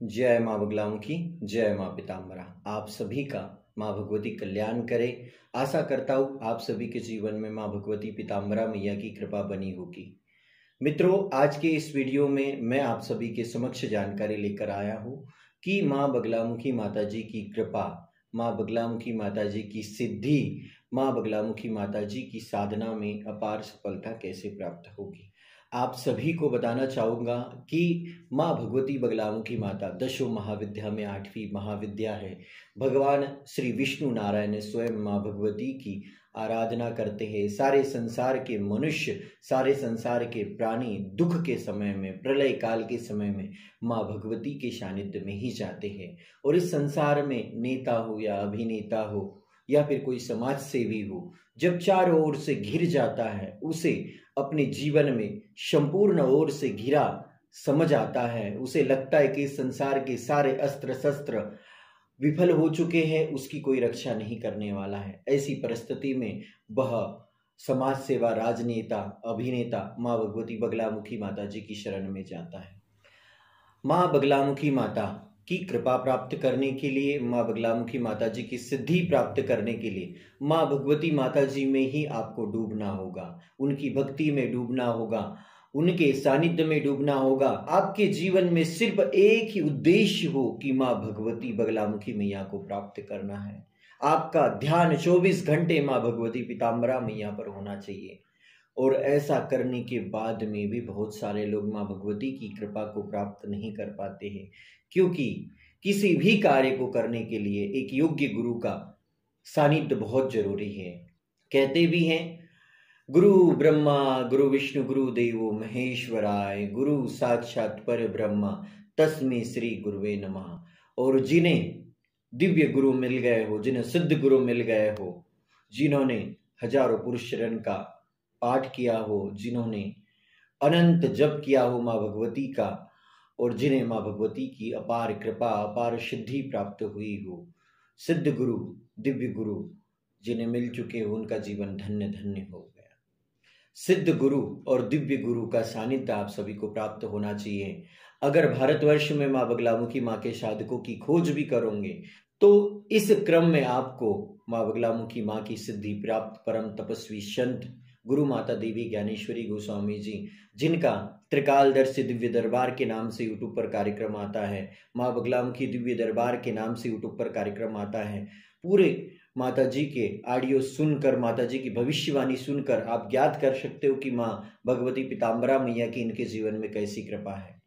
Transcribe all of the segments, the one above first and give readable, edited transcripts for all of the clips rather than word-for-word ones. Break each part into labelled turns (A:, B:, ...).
A: जय माँ बगलामुखी, जय माँ पीताम्बरा। आप सभी का माँ भगवती कल्याण करे। आशा करता हूँ आप सभी के जीवन में माँ भगवती पीताम्बरा मैया की कृपा बनी होगी। मित्रों, आज के इस वीडियो में मैं आप सभी के समक्ष जानकारी लेकर आया हूँ कि माँ बगलामुखी माता जी की कृपा, माँ बगलामुखी माता जी की सिद्धि, माँ बगलामुखी माता जी की साधना में अपार सफलता कैसे प्राप्त होगी। आप सभी को बताना चाहूँगा कि माँ भगवती बगलामुखी माता दशों महाविद्या में 8वीं महाविद्या है। भगवान श्री विष्णु नारायण स्वयं माँ भगवती की आराधना करते हैं। सारे संसार के मनुष्य, सारे संसार के प्राणी दुख के समय में, प्रलय काल के समय में माँ भगवती के सानिध्य में ही जाते हैं। और इस संसार में नेता हो या अभिनेता हो या फिर कोई समाज सेवी हो, जब चारों ओर से घिर जाता है, उसे अपने जीवन में संपूर्ण ओर से घिरा समझ आता है। उसे लगता है कि संसार के सारे अस्त्र शस्त्र विफल हो चुके हैं, उसकी कोई रक्षा नहीं करने वाला है। ऐसी परिस्थिति में वह समाज सेवा, राजनेता, अभिनेता माँ भगवती बगलामुखी माता जी की शरण में जाता है। माँ बगलामुखी माता की कृपा प्राप्त करने के लिए, माँ बगलामुखी माता जी की सिद्धि प्राप्त करने के लिए माँ भगवती माता जी में ही आपको डूबना होगा, उनकी भक्ति में डूबना होगा, उनके सानिध्य में डूबना होगा। आपके जीवन में सिर्फ एक ही उद्देश्य हो कि माँ भगवती बगलामुखी मैया को प्राप्त करना है। आपका ध्यान 24 घंटे माँ भगवती पीताम्बरा मैया पर होना चाहिए। और ऐसा करने के बाद में भी बहुत सारे लोग माँ भगवती की कृपा को प्राप्त नहीं कर पाते हैं, क्योंकि किसी भी कार्य को करने के लिए एक योग्य गुरु का सानिध्य बहुत जरूरी है। कहते भी हैं, गुरु ब्रह्मा गुरु विष्णु गुरु देवो महेश्वराय, गुरु साक्षात पर ब्रह्मा तस्मै श्री गुरुवे नमः। और जिन्हें दिव्य गुरु मिल गए हो, जिन्हें सिद्ध गुरु मिल गए हो, जिन्होंने हजारों पुरुष शरण का पाठ किया हो, जिन्होंने अनंत जप किया हो माँ भगवती का, और जिन्हें माँ भगवती की अपार कृपा, अपार सिद्धि प्राप्त हुई हो, सिद्ध गुरु, दिव्य गुरु जिन्हें मिल चुके हो, उनका जीवन धन्य धन्य हो गया। सिद्ध गुरु और दिव्य गुरु का सानिध्य आप सभी को प्राप्त होना चाहिए। अगर भारतवर्ष में माँ बगलामुखी माँ के साधकों की खोज भी करोगे तो इस क्रम में आपको माँ बगलामुखी माँ की सिद्धि प्राप्त परम तपस्वी संत गुरु माता देवी ज्ञानेश्वरी गोस्वामी जी, जिनका त्रिकालदर्शी दिव्य दरबार के नाम से यूट्यूब पर कार्यक्रम आता है, माँ बगलामुखी दिव्य दरबार के नाम से यूट्यूब पर कार्यक्रम आता है, पूरे माता जी के ऑडियो सुनकर, माता जी की भविष्यवाणी सुनकर आप ज्ञात कर सकते हो कि माँ भगवती पीताम्बरा मैया की इनके जीवन में कैसी कृपा है।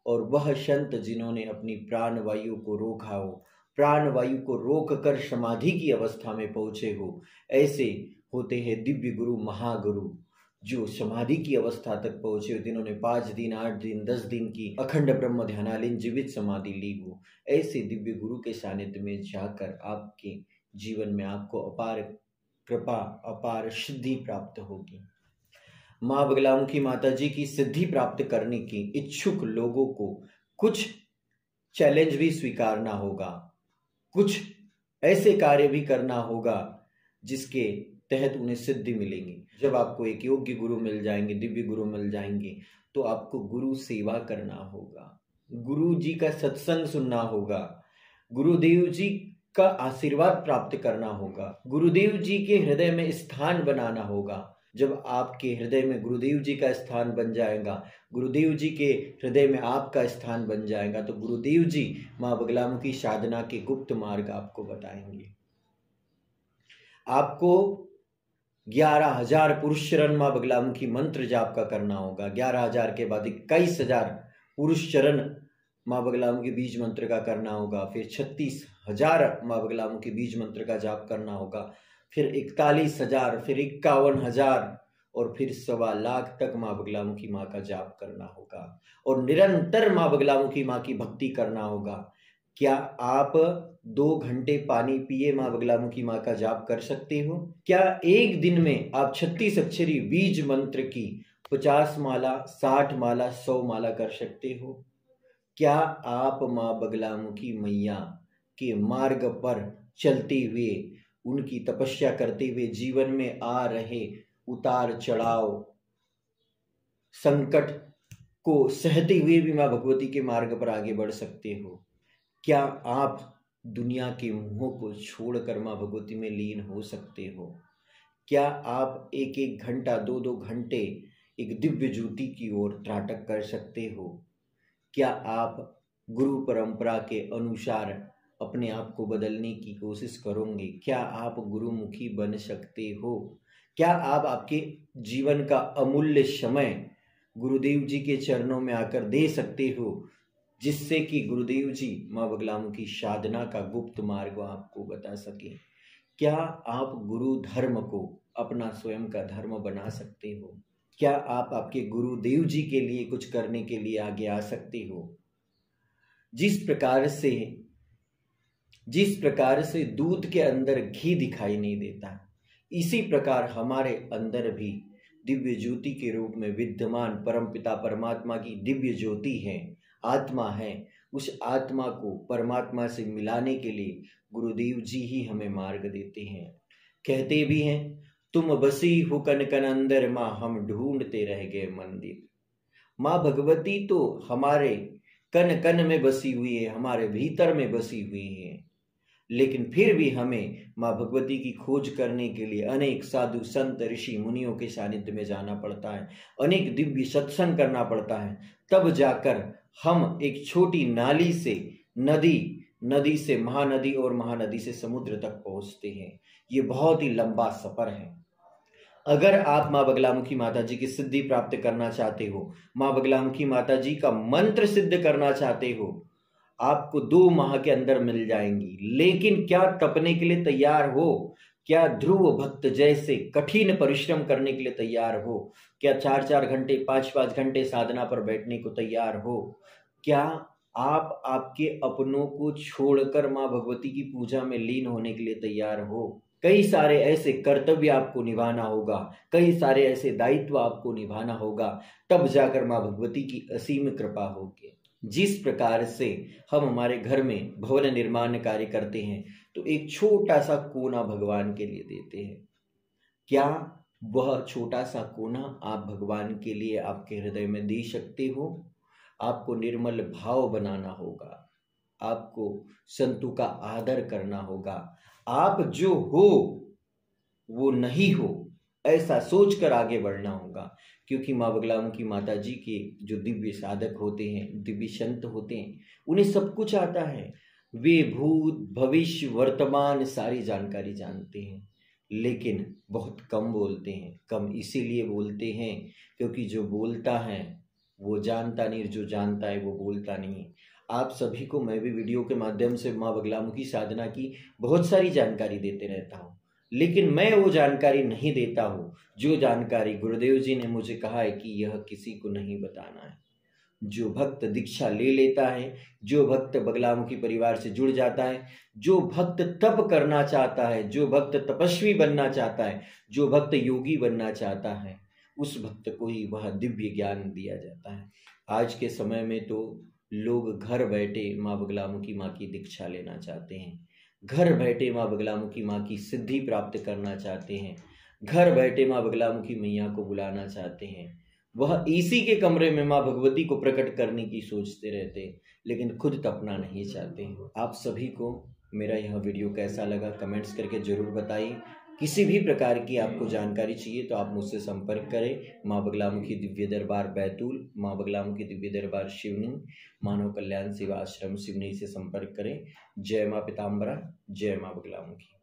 A: और वह संत जिन्होंने अपनी प्राण वायु को रोका हो, प्राण वायु को रोक कर समाधि की अवस्था में पहुंचे हो, ऐसे होते हैं दिव्य गुरु, महागुरु, जो समाधि की अवस्था तक पहुंचे हो, जिन्होंने 5 दिन, 8 दिन, 10 दिन की अखंड ब्रह्म ध्यानालीन जीवित समाधि ली हो। ऐसे दिव्य गुरु के सानिध्य में जाकर आपके जीवन में आपको अपार कृपा, अपार सिद्धि प्राप्त होगी। माँ बगलामुखी माता जी की सिद्धि प्राप्त करने की इच्छुक लोगों को कुछ चैलेंज भी स्वीकारना होगा, कुछ ऐसे कार्य भी करना होगा जिसके तहत उन्हें सिद्धि मिलेंगी। जब आपको एक योग्य गुरु मिल जाएंगे, दिव्य गुरु मिल जाएंगे, तो आपको गुरु सेवा करना होगा, गुरु जी का सत्संग सुनना होगा, गुरुदेव जी का आशीर्वाद प्राप्त करना होगा, गुरुदेव जी के हृदय में स्थान बनाना होगा। जब आपके हृदय में गुरुदेव जी का स्थान बन जाएगा, गुरुदेव जी के हृदय में आपका स्थान बन जाएगा, तो गुरुदेव जी माँ बगलामुखी साधना के गुप्त मार्ग आपको बताएंगे। आपको 11,000 पुरुष चरण माँ बगलामुखी मंत्र जाप का करना होगा। 11,000 के बाद 21,000 पुरुष चरण माँ बगलामुखी बीज मंत्र का करना होगा। फिर 36,000 माँ बगलामुखी बीज मंत्र का जाप करना होगा। फिर 41,000, फिर 51,000 और फिर 1.25 लाख तक माँ बगलामुखी माँ का जाप करना होगा। और निरंतर माँ बगलामुखी माँ की भक्ति करना होगा। क्या आप 2 घंटे पानी पिए माँ बगलामुखी माँ का जाप कर सकते हो? क्या एक दिन में आप 36 अक्षरी बीज मंत्र की 50 माला, 60 माला, 100 माला कर सकते हो? क्या आप माँ बगलामुखी मैया के मार्ग पर चलते हुए, उनकी तपस्या करते हुए जीवन में आ रहे उतार चढ़ाव, संकट को सहते हुए भी माँ भगवती के मार्ग पर आगे बढ़ सकते हो? क्या आप दुनिया के मोह को छोड़कर माँ भगवती में लीन हो सकते हो? क्या आप एक एक घंटा, दो दो घंटे एक दिव्य ज्योति की ओर त्राटक कर सकते हो? क्या आप गुरु परंपरा के अनुसार अपने आप को बदलने की कोशिश करोगे? क्या आप गुरुमुखी बन सकते हो? क्या आप आपके जीवन का अमूल्य समय गुरुदेव जी के चरणों में आकर दे सकते हो, जिससे कि गुरुदेव जी माँ बगलामुखी साधना का गुप्त मार्ग आपको बता सके? क्या आप गुरु धर्म को अपना स्वयं का धर्म बना सकते हो? क्या आप आपके गुरुदेव जी के लिए कुछ करने के लिए आगे आ सकते हो? जिस प्रकार से दूध के अंदर घी दिखाई नहीं देता, इसी प्रकार हमारे अंदर भी दिव्य ज्योति के रूप में विद्यमान परमपिता परमात्मा की दिव्य ज्योति है, आत्मा है। उस आत्मा को परमात्मा से मिलाने के लिए गुरुदेव जी ही हमें मार्ग देते हैं। कहते भी हैं, तुम बसी हो कन कन अंदर माँ, हम ढूंढते रह गए मंदिर। माँ भगवती तो हमारे कन कन में बसी हुई है, हमारे भीतर में बसी हुई है, लेकिन फिर भी हमें माँ भगवती की खोज करने के लिए अनेक साधु संत ऋषि मुनियों के सानिध्य में जाना पड़ता है, अनेक दिव्य सत्संग करना पड़ता है, तब जाकर हम एक छोटी नाली से नदी से महानदी और महानदी से समुद्र तक पहुंचते हैं। ये बहुत ही लंबा सफर है। अगर आप माँ बगलामुखी माता जी की सिद्धि प्राप्त करना चाहते हो, माँ बगलामुखी माता जी का मंत्र सिद्ध करना चाहते हो, आपको 2 माह के अंदर मिल जाएंगी। लेकिन क्या तपने के लिए तैयार हो? क्या ध्रुव भक्त जैसे कठिन परिश्रम करने के लिए तैयार हो? क्या 4-4 घंटे 5-5 घंटे साधना पर बैठने को तैयार हो? क्या आप आपके अपनों को छोड़कर माँ भगवती की पूजा में लीन होने के लिए तैयार हो? कई सारे ऐसे कर्तव्य आपको निभाना होगा, कई सारे ऐसे दायित्व आपको निभाना होगा, तब जाकर माँ भगवती की असीम कृपा होगी। जिस प्रकार से हम हमारे घर में भवन निर्माण कार्य करते हैं तो एक छोटा सा कोना भगवान के लिए देते हैं। क्या वह छोटा सा कोना आप भगवान के लिए आपके हृदय में दे सकते हो? आपको निर्मल भाव बनाना होगा, आपको संतों का आदर करना होगा। आप जो हो वो नहीं हो, ऐसा सोचकर आगे बढ़ना होगा। क्योंकि माँ बगलामुखी माता जी के जो दिव्य साधक होते हैं, दिव्य संत होते हैं, उन्हें सब कुछ आता है। वे भूत भविष्य वर्तमान सारी जानकारी जानते हैं, लेकिन बहुत कम बोलते हैं। कम इसीलिए बोलते हैं क्योंकि जो बोलता है वो जानता नहीं, जो जानता है वो बोलता नहीं। आप सभी को मैं भी वीडियो के माध्यम से माँ बगलामुखी साधना की बहुत सारी जानकारी देते रहता हूँ, लेकिन मैं वो जानकारी नहीं देता हूँ जो जानकारी गुरुदेव जी ने मुझे कहा है कि यह किसी को नहीं बताना है। जो भक्त दीक्षा ले लेता है, जो भक्त बगलामुखी परिवार से जुड़ जाता है, जो भक्त तप करना चाहता है, जो भक्त तपस्वी बनना चाहता है, जो भक्त योगी बनना चाहता है, उस भक्त को ही वह दिव्य ज्ञान दिया जाता है। आज के समय में तो लोग घर बैठे माँ बगलामुखी माँ की दीक्षा लेना चाहते हैं, घर बैठे माँ बगलामुखी माँ की सिद्धि प्राप्त करना चाहते हैं, घर बैठे माँ बगलामुखी मैया को बुलाना चाहते हैं। वह इसी के कमरे में माँ भगवती को प्रकट करने की सोचते रहते, लेकिन खुद तपना नहीं चाहते। आप सभी को मेरा यह वीडियो कैसा लगा कमेंट्स करके जरूर बताइए। किसी भी प्रकार की आपको जानकारी चाहिए तो आप मुझसे संपर्क करें। माँ बगलामुखी दिव्य दरबार बैतूल, माँ बगलामुखी दिव्य दरबार शिवनी, मानव कल्याण सेवा आश्रम शिवनी से संपर्क करें। जय माँ पीताम्बरा, जय माँ बगलामुखी।